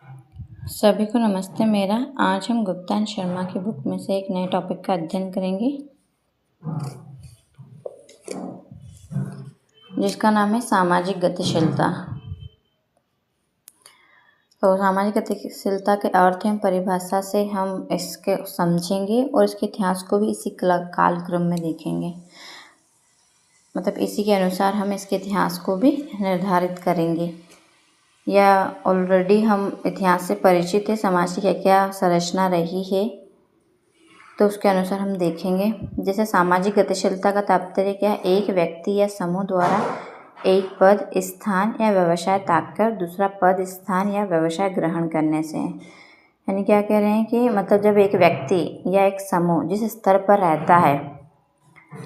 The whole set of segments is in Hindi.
सभी को नमस्ते मेरा। आज हम गुप्ता एंड शर्मा की बुक में से एक नए टॉपिक का अध्ययन करेंगे जिसका नाम है सामाजिक गतिशीलता। तो सामाजिक गतिशीलता के अर्थ एवं परिभाषा से हम इसके समझेंगे और इसके इतिहास को भी इसी कालक्रम में देखेंगे। मतलब इसी के अनुसार हम इसके इतिहास को भी निर्धारित करेंगे। या ऑलरेडी हम इतिहास से परिचित है, समाज की क्या क्या संरचना रही है, तो उसके अनुसार हम देखेंगे। जैसे सामाजिक गतिशीलता का तात्पर्य क्या है? एक व्यक्ति या समूह द्वारा एक पद, स्थान या व्यवसाय त्याग कर दूसरा पद, स्थान या व्यवसाय ग्रहण करने से। यानी क्या कह रहे हैं कि मतलब जब एक व्यक्ति या एक समूह जिस स्तर पर रहता है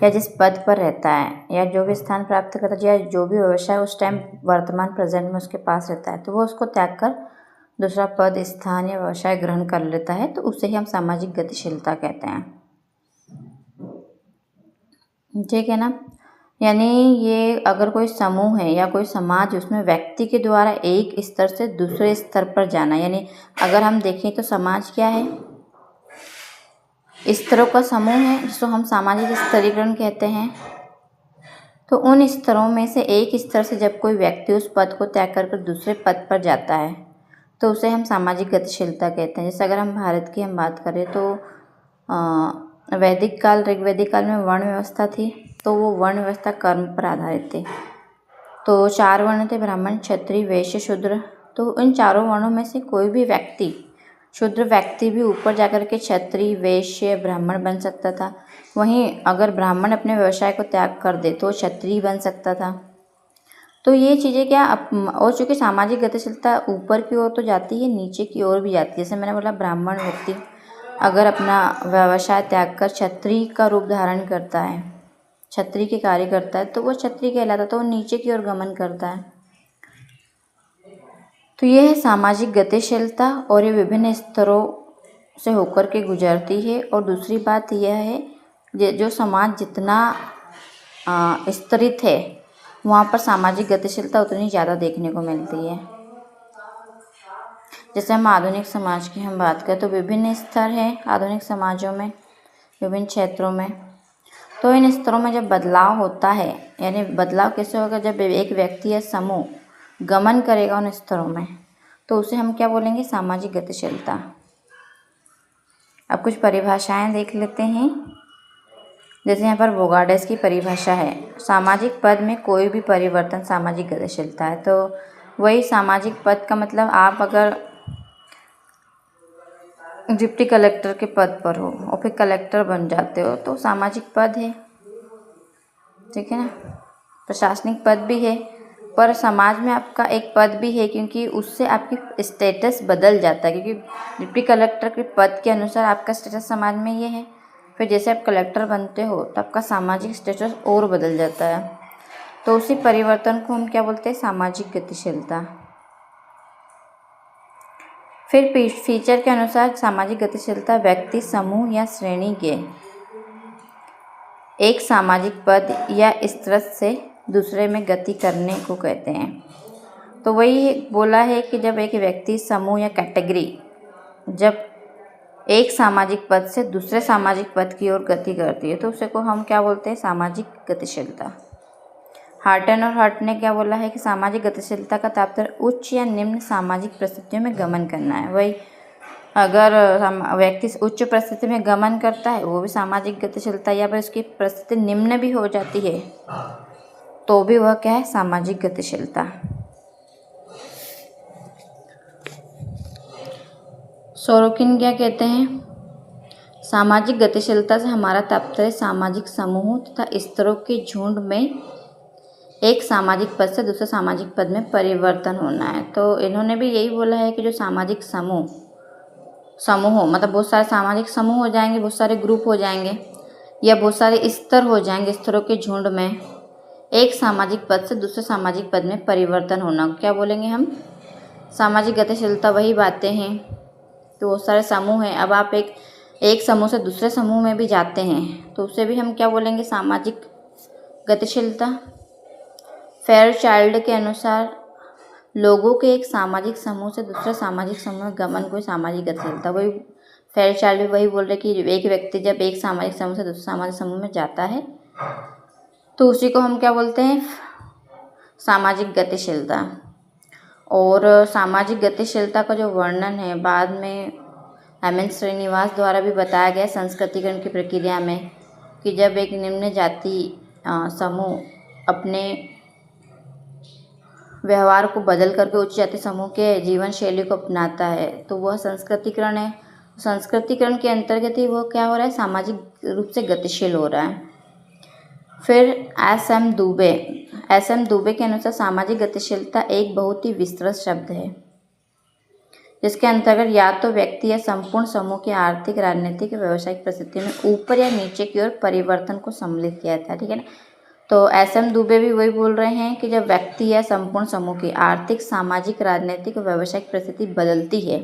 या जिस पद पर रहता है या जो भी स्थान प्राप्त करता है या जो भी व्यवसाय उस टाइम वर्तमान प्रेजेंट में उसके पास रहता है, तो वो उसको त्याग कर दूसरा पद, स्थान या व्यवसाय ग्रहण कर लेता है, तो उसे ही हम सामाजिक गतिशीलता कहते हैं। ठीक है ना। यानी ये अगर कोई समूह है या कोई समाज, उसमें व्यक्ति के द्वारा एक स्तर से दूसरे स्तर पर जाना। यानी अगर हम देखें तो समाज क्या है? स्तरों का समूह है जिसको हम सामाजिक स्तरीकरण कहते हैं। तो उन स्तरों में से एक स्तर से जब कोई व्यक्ति उस पद को त्याग कर दूसरे पद पर जाता है तो उसे हम सामाजिक गतिशीलता कहते हैं। जैसे अगर हम भारत की बात करें तो वैदिक काल, ऋग्वैदिक काल में वर्ण व्यवस्था थी, तो वो वर्ण व्यवस्था कर्म पर आधारित थी। तो 4 वर्ण थे, ब्राह्मण, क्षत्रिय, वैश्य, शूद्र। तो इन चारों वर्णों में से कोई भी व्यक्ति, शूद्र व्यक्ति भी ऊपर जाकर के क्षत्रिय, वैश्य, ब्राह्मण बन सकता था। वहीं अगर ब्राह्मण अपने व्यवसाय को त्याग कर दे तो क्षत्रिय बन सकता था। तो ये चीज़ें क्या और चूँकि सामाजिक गतिशीलता ऊपर की ओर तो जाती है, नीचे की ओर भी जाती है। जैसे मैंने बोला, ब्राह्मण व्यक्ति अगर अपना व्यवसाय त्याग कर क्षत्रिय का रूप धारण करता है, क्षत्रिय के कार्य करता है, तो वो क्षत्रिय कहलाता, तो वो नीचे की ओर गमन करता है। तो ये है सामाजिक गतिशीलता और ये विभिन्न स्तरों से होकर के गुजरती है। और दूसरी बात यह है जो समाज जितना स्तरित है वहाँ पर सामाजिक गतिशीलता उतनी ज़्यादा देखने को मिलती है। जैसे हम आधुनिक समाज की हम बात करें तो विभिन्न स्तर हैं आधुनिक समाजों में, विभिन्न क्षेत्रों में। तो इन स्तरों में जब बदलाव होता है, यानी बदलाव कैसे होगा? जब एक व्यक्ति या समूह गमन करेगा उन स्तरों में, तो उसे हम क्या बोलेंगे? सामाजिक गतिशीलता। अब कुछ परिभाषाएं देख लेते हैं। जैसे यहाँ पर वोगार्ड्स की परिभाषा है, सामाजिक पद में कोई भी परिवर्तन सामाजिक गतिशीलता है। तो वही सामाजिक पद का मतलब, आप अगर डिप्टी कलेक्टर के पद पर हो और फिर कलेक्टर बन जाते हो तो सामाजिक पद है, ठीक है ना। प्रशासनिक पद भी है, पर समाज में आपका एक पद भी है, क्योंकि उससे आपकी स्टेटस बदल जाता है। क्योंकि डिप्टी कलेक्टर के पद के अनुसार आपका स्टेटस समाज में ये है, फिर जैसे आप कलेक्टर बनते हो तो आपका सामाजिक स्टेटस और बदल जाता है। तो उसी परिवर्तन को हम क्या बोलते हैं? सामाजिक गतिशीलता। फिर फीचर के अनुसार सामाजिक गतिशीलता व्यक्ति, समूह या श्रेणी के एक सामाजिक पद या स्तर से दूसरे में गति करने को कहते हैं। तो वही बोला है कि जब एक व्यक्ति, समूह या कैटेगरी जब एक सामाजिक पद से दूसरे सामाजिक पद की ओर गति करती है तो उसे को हम क्या बोलते हैं? सामाजिक गतिशीलता। हार्टन और हर्ट ने क्या बोला है कि सामाजिक गतिशीलता का तात्पर्य उच्च या निम्न सामाजिक परिस्थितियों में गमन करना है। वही अगर व्यक्ति उच्च परिस्थिति में गमन करता है वो भी सामाजिक गतिशीलता, या फिर उसकी परिस्थिति निम्न भी हो जाती है तो भी वह क्या है? सामाजिक गतिशीलता। सोरोकिन क्या कहते हैं? सामाजिक गतिशीलता से हमारा तात्पर्य सामाजिक समूहों तथा स्तरों के झुंड में एक सामाजिक पद से दूसरे सामाजिक पद में परिवर्तन होना है। तो इन्होंने भी यही बोला है कि जो सामाजिक समूह मतलब बहुत सारे सामाजिक समूह हो जाएंगे, बहुत सारे ग्रुप हो जाएंगे या बहुत सारे स्तर हो जाएंगे, स्तरों के झुंड में एक सामाजिक पद से दूसरे सामाजिक पद में परिवर्तन होना क्या बोलेंगे हम? सामाजिक गतिशीलता। वही बातें हैं। तो बहुत सारे समूह हैं, अब आप एक समूह से दूसरे समूह में भी जाते हैं तो उसे भी हम क्या बोलेंगे? सामाजिक गतिशीलता। फेयरचाइल्ड के अनुसार लोगों के एक सामाजिक समूह से दूसरे सामाजिक समूह में गमन को सामाजिक गतिशीलता। वही फेयरचाइल्ड भी वही बोल रहे कि एक व्यक्ति जब एक सामाजिक समूह से दूसरे सामाजिक समूह में जाता है तो उसी को हम क्या बोलते हैं, सामाजिक गतिशीलता। और सामाजिक गतिशीलता का जो वर्णन है बाद में एम.एन. श्रीनिवास द्वारा भी बताया गया संस्कृतिकरण की प्रक्रिया में कि जब एक निम्न जाति समूह अपने व्यवहार को बदल करके उच्च जाति समूह के जीवन शैली को अपनाता है तो वह संस्कृतिकरण है। संस्कृतिकरण के अंतर्गत ही वह क्या हो रहा है, सामाजिक रूप से गतिशील हो रहा है। फिर एस.एम. दुबे के अनुसार सामाजिक गतिशीलता एक बहुत ही विस्तृत शब्द है जिसके अंतर्गत या तो व्यक्ति या संपूर्ण समूह की आर्थिक, राजनीतिक, व्यावसायिक परिस्थिति में ऊपर या नीचे की ओर परिवर्तन को सम्मिलित किया था। ठीक है ना। तो एस.एम. दुबे भी वही बोल रहे हैं कि जब व्यक्ति या संपूर्ण समूह की आर्थिक, सामाजिक, राजनीतिक, व्यावसायिक परिस्थिति बदलती है,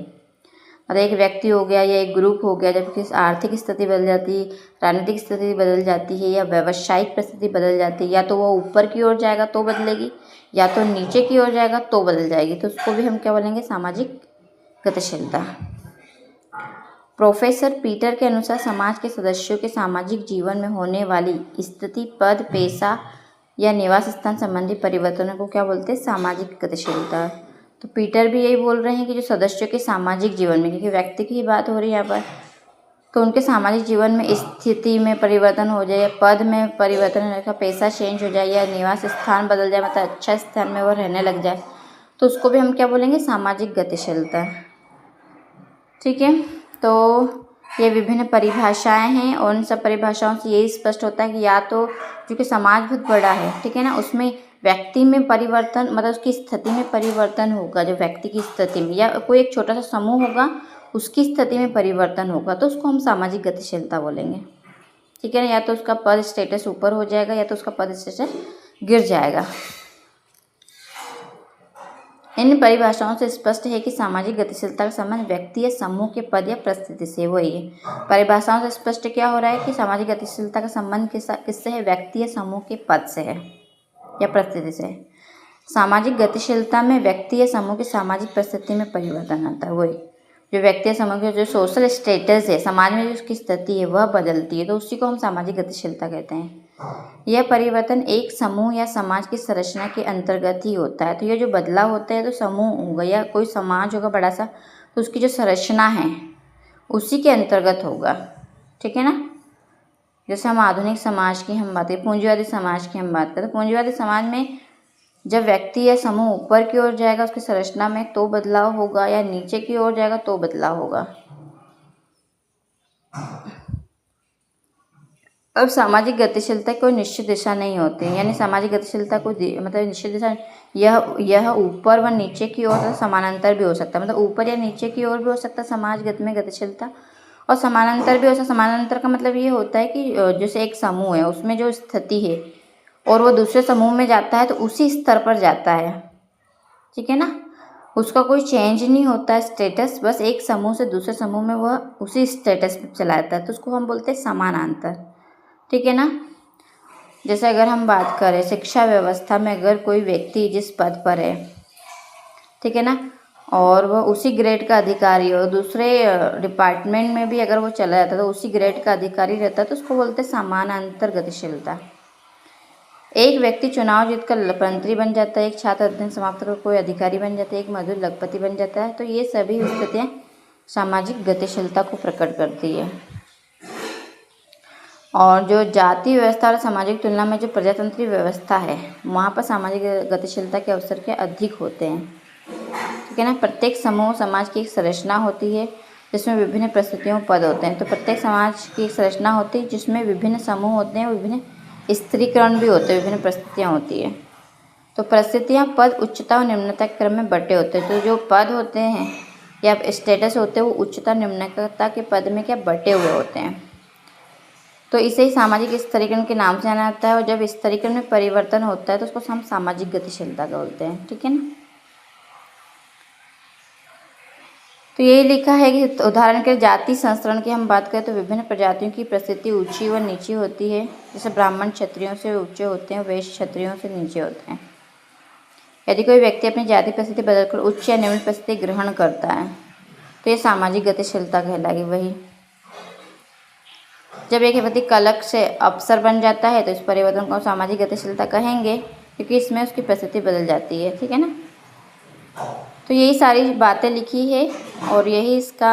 और एक व्यक्ति हो गया या एक ग्रुप हो गया, जब किसी आर्थिक स्थिति बदल जाती है, राजनीतिक स्थिति बदल जाती है या व्यावसायिक परिस्थिति बदल जाती है, या तो वो ऊपर की ओर जाएगा तो बदलेगी या तो नीचे की ओर जाएगा तो बदल जाएगी, तो उसको भी हम क्या बोलेंगे, सामाजिक गतिशीलता। प्रोफेसर पीटर के अनुसार समाज के सदस्यों के सामाजिक जीवन में होने वाली स्थिति, पद, पेशा या निवास स्थान संबंधी परिवर्तनों को क्या बोलते हैं, सामाजिक गतिशीलता। तो पीटर भी यही बोल रहे हैं कि जो सदस्यों के सामाजिक जीवन में, क्योंकि व्यक्ति की ही बात हो रही है यहाँ पर, तो उनके सामाजिक जीवन में स्थिति में परिवर्तन हो जाए, पद में परिवर्तन हो जाए, पैसा चेंज हो जाए या निवास स्थान बदल जाए, मतलब अच्छा स्थान में वो रहने लग जाए, तो उसको भी हम क्या बोलेंगे, सामाजिक गतिशीलता। ठीक है। तो ये विभिन्न परिभाषाएं हैं और उन सब परिभाषाओं से यही स्पष्ट होता है कि या तो क्योंकि समाज बहुत बड़ा है, ठीक है ना, उसमें व्यक्ति में परिवर्तन, मतलब उसकी स्थिति में परिवर्तन होगा, जो व्यक्ति की स्थिति में, या कोई एक छोटा सा समूह होगा उसकी स्थिति में परिवर्तन होगा, तो उसको हम सामाजिक गतिशीलता बोलेंगे। ठीक है ना। या तो उसका पद स्टेटस ऊपर हो जाएगा या तो उसका पद स्टेटस गिर जाएगा। इन परिभाषाओं से स्पष्ट है कि सामाजिक गतिशीलता का संबंध व्यक्ति या समूह के पद या परिस्थिति से, वही है। परिभाषाओं से स्पष्ट क्या हो रहा है कि सामाजिक गतिशीलता का संबंध किससे है, व्यक्ति या समूह के पद से है या परिस्थिति से। सामाजिक गतिशीलता में व्यक्ति या समूह की सामाजिक परिस्थिति में परिवर्तन आता है, वही जो व्यक्ति या समूह की जो सोशल स्टेटस है, समाज में जो उसकी स्थिति है वह बदलती है, तो उसी को हम सामाजिक गतिशीलता कहते हैं। यह परिवर्तन एक समूह या समाज की संरचना के अंतर्गत ही होता है। तो ये जो बदलाव होता है तो समूह होगा या कोई समाज होगा बड़ा सा, तो उसकी जो संरचना है उसी के अंतर्गत होगा। ठीक है ना। जैसे हम आधुनिक समाज की हम बात करें, पूंजीवादी समाज की हम बात करें, पूंजीवादी समाज में जब व्यक्ति या समूह ऊपर की ओर जाएगा उसकी संरचना में तो बदलाव होगा, या नीचे की ओर जाएगा तो बदलाव होगा। अब सामाजिक गतिशीलता कोई निश्चित दिशा नहीं होती, यानी सामाजिक गतिशीलता को मतलब निश्चित दिशा, यह ऊपर व नीचे की ओर समानांतर भी हो सकता है, मतलब ऊपर या नीचे की ओर भी हो सकता है समाज में गतिशीलता, और समानांतर भी हो सकता है। समानांतर का मतलब ये होता है कि जैसे एक समूह है उसमें जो स्थिति है और वो दूसरे समूह में जाता है तो उसी स्तर पर जाता है। ठीक है ना। उसका कोई चेंज नहीं होता है स्टेटस, बस एक समूह से दूसरे समूह में वह उसी स्टेटस पर चला जाता है, तो उसको हम बोलते हैं समानांतर। ठीक है ना। जैसे अगर हम बात करें शिक्षा व्यवस्था में, अगर कोई व्यक्ति जिस पद पर है, ठीक है ना, और वह उसी ग्रेड का अधिकारी हो, दूसरे डिपार्टमेंट में भी अगर वो चला जाता है तो उसी ग्रेड का अधिकारी रहता है, तो उसको बोलते हैं समानांतर गतिशीलता। एक व्यक्ति चुनाव जीतकर मंत्री बन जाता है, एक छात्र अध्ययन समाप्त कर कोई अधिकारी बन जाता है, एक मजदूर लखपति बन जाता है, तो ये सभी स्थितियाँ सामाजिक गतिशीलता को प्रकट करती है। और जो जाति व्यवस्था और सामाजिक तुलना में जो प्रजातंत्री व्यवस्था है वहाँ पर सामाजिक गतिशीलता के अवसर के अधिक होते हैं। ठीक है ना। प्रत्येक समूह समाज की एक संरचना होती है जिसमें विभिन्न परिस्थितियों पद होते हैं। तो प्रत्येक समाज की एक संरचना होती है जिसमें विभिन्न समूह होते हैं, विभिन्न स्त्रीकरण भी होते हैं, विभिन्न परिस्थितियाँ होती है। तो परिस्थितियाँ, पद उच्चता और निम्नता के क्रम में बटे होते हैं। तो जो पद होते हैं या स्टेटस होते हैं वो उच्चता निम्नता के पद में क्या बटे हुए होते हैं। तो इसे ही सामाजिक स्तरीकरण के नाम से जाना जाता है, और जब स्तरीकरण में परिवर्तन होता है तो उसको हम सामाजिक गतिशीलता बोलते हैं। ठीक है ना। तो यही लिखा है कि उदाहरण के जाति संस्करण की हम बात करें तो विभिन्न प्रजातियों की परिस्थिति ऊंची व नीची होती है। जैसे ब्राह्मण क्षत्रियों से ऊंचे होते हैं, वैश्य क्षत्रियों से नीचे होते हैं। यदि कोई व्यक्ति अपनी जाति परिस्थिति बदलकर उच्च या निम्न परिस्थिति ग्रहण करता है तो ये सामाजिक गतिशीलता कहलाएगी। वही जब एक व्यक्ति कलक से अफसर बन जाता है तो इस परिवर्तन को सामाजिक गतिशीलता कहेंगे, क्योंकि इसमें उसकी परिस्थिति बदल जाती है। ठीक है ना। तो यही सारी बातें लिखी है और यही इसका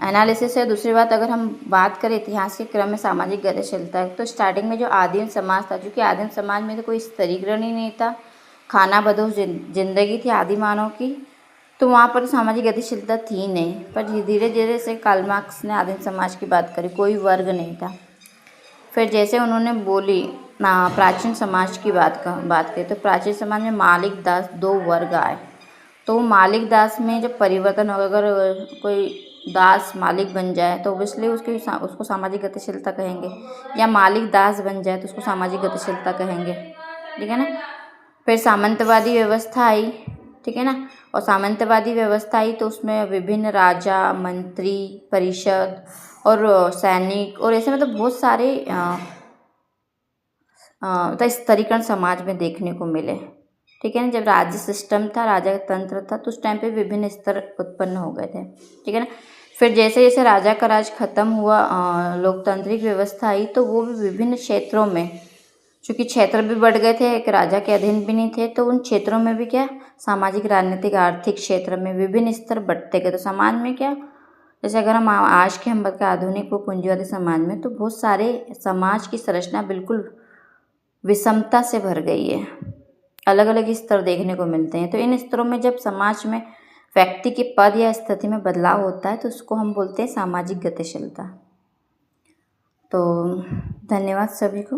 एनालिसिस है। दूसरी बात, अगर हम बात करें इतिहास के क्रम में सामाजिक गतिशीलता, तो स्टार्टिंग में जो आदिम समाज था, क्योंकि आदिम समाज में तो कोई स्तरीकरण ही नहीं था, खाना बदोश जिंदगी थी आदि मानव की, तो वहाँ पर सामाजिक गतिशीलता थी नहीं। पर धीरे धीरे से कार्ल मार्क्स ने आदिम समाज की बात करी, कोई वर्ग नहीं था। फिर जैसे उन्होंने बोली प्राचीन समाज की बात करी, तो प्राचीन समाज में मालिक दास दो वर्ग आए। तो मालिक दास में जब परिवर्तन होगा, अगर कोई दास मालिक बन जाए तो ऑब्वियसली उसको सामाजिक गतिशीलता कहेंगे, या मालिक दास बन जाए तो उसको सामाजिक गतिशीलता कहेंगे। ठीक है ना। फिर सामंतवादी व्यवस्था आई। ठीक है ना। और सामंतवादी व्यवस्था आई तो उसमें विभिन्न राजा, मंत्री, परिषद और सैनिक और ऐसे मतलब बहुत सारे स्तरीकरण समाज में देखने को मिले। ठीक है ना। जब राज्य सिस्टम था, राजा तंत्र था, तो उस टाइम पे विभिन्न स्तर उत्पन्न हो गए थे। ठीक है ना। फिर जैसे जैसे राजा का राज खत्म हुआ, लोकतांत्रिक व्यवस्था आई, तो वो भी विभिन्न क्षेत्रों में, चूँकि क्षेत्र भी बढ़ गए थे, एक राजा के अधीन भी नहीं थे, तो उन क्षेत्रों में भी क्या सामाजिक, राजनीतिक, आर्थिक क्षेत्र में विभिन्न स्तर बढ़ते गए। तो समाज में क्या, जैसे अगर हम आज के हम बात करें आधुनिक व पूंजीवादी समाज में, तो बहुत सारे समाज की संरचना बिल्कुल विषमता से भर गई है, अलग अलग स्तर देखने को मिलते हैं। तो इन स्तरों में जब समाज में व्यक्ति के पद या स्थिति में बदलाव होता है तो उसको हम बोलते हैं सामाजिक गतिशीलता। तो धन्यवाद सभी को।